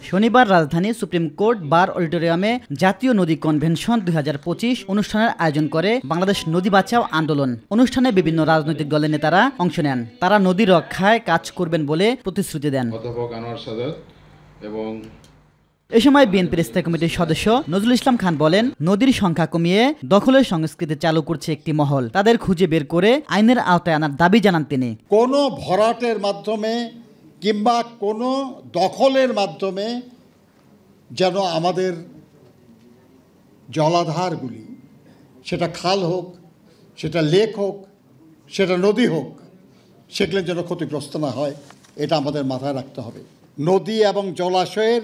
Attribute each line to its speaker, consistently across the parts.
Speaker 1: শনিবার রাজধানী supreme court bar অডিটোরিয়ামে জাতীয় নদী কনভেনশন ২০২৫ অনুষ্ঠানের আয়োজন করে বাংলাদেশ নদী বাঁচাও আন্দোলন। অনুষ্ঠানে বিভিন্ন রাজনৈতিক দলের নেতারা অংশ নেন। তারা নদী রক্ষায় কাজ করবেন বলে প্রতিশ্রুতি দেন। এ সময় বিএনপির স্থায়ী কমিটির সদস্য নজরুল ইসলাম খান বলেন, নদীর সংখ্যা কমিয়ে দখলের সংস্কৃতি চালু করছে একটি মহল। তাদের খুঁজে বের করে আইনের আওতায় আনার দাবি জানান তিনি।
Speaker 2: কোনো ভরাটের মাধ্যমে কিংবা কোনো দখলের মাধ্যমে যেন আমাদের জলাধারগুলি, সেটা খাল হোক, সেটা লেক হোক, সেটা নদী হোক, সেগুলো যেন ক্ষতিগ্রস্ত না হয়, এটা আমাদের মাথায় রাখতে হবে। নদী এবং জলাশয়ের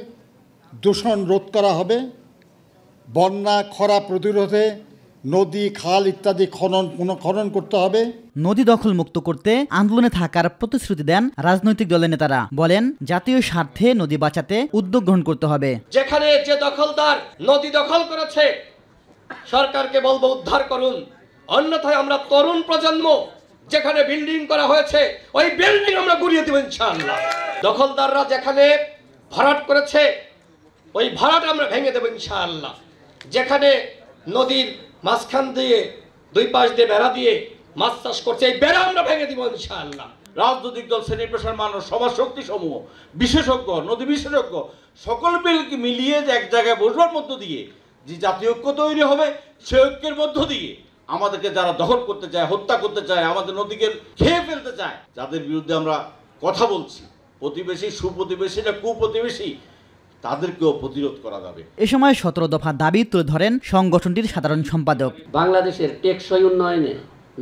Speaker 2: দূষণ রোধ করা হবে। বন্যা খরা প্রতিরোধে নদী, খাল ইত্যাদি খনন করতে হবে।
Speaker 1: নদী দখল মুক্ত করতে আন্দোলনে থাকার প্রতিশ্রুতি দেন রাজনৈতিক দলের নেতারা। বলেন, জাতীয় স্বার্থে নদী বাঁচাতে উদ্যোগ গ্রহণ করতে হবে।
Speaker 3: যেখানে যে দখলদার নদী দখল করেছে, সরকারকে বলবো উদ্ধার করুন, অন্যথায় আমরা তরুণ প্রজন্ম যেখানে বিল্ডিং করা হয়েছে ওই বিল্ডিং আমরা গুড়িয়ে দেব ইনশাআল্লাহ। দখলদাররা যেখানে ভরাট করেছে ওই ভরাট আমরা ভেঙে দেব ইনশাআল্লাহ। যেখানে নদীর মাঝখান দিয়ে দুই পাশ দিয়ে বেড়া দিয়ে মাছ চাষ করছে, এই বেড়া আমরা ভেঙে দিব ইনশাআল্লাহ।
Speaker 4: রাজনৈতিক দল, শ্রেণী পেশার মানুষ, সমাজ শক্তি সমূহ, বিশেষজ্ঞ, নদী বিশেষজ্ঞ সকল মিলিয়ে এক জায়গায় বসবার মধ্য দিয়ে যে জাতীয় ঐক্য তৈরি হবে, সে ঐক্যের মধ্য দিয়ে আমাদেরকে যারা দখল করতে চায়, হত্যা করতে চায়, আমাদের নদীকে খেয়ে ফেলতে চায়, যাদের বিরুদ্ধে আমরা কথা বলছি, প্রতিবেশী, সুপ্রতিবেশী না কুপ্রতিবেশী, তাদেরকেও প্রতিরোধ করা যাবে।
Speaker 1: এ সময় ১৭ দফা দাবি তুলে ধরেন সংগঠনটির সাধারণ সম্পাদক।
Speaker 5: বাংলাদেশের টেকসই উন্নয়নে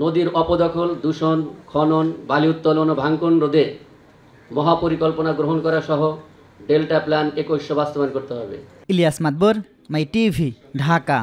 Speaker 5: নদীর অপদখল, দূষণ, খনন, বালি উত্তোলন ও ভাঙন রোধে মহাপরিকল্পনা গ্রহণ করা সহ ডেল্টা প্ল্যান ২১০০ বাস্তবায়ন করতে হবে।
Speaker 1: ইলিয়াস মাতবর, মাই টিভি, ঢাকা।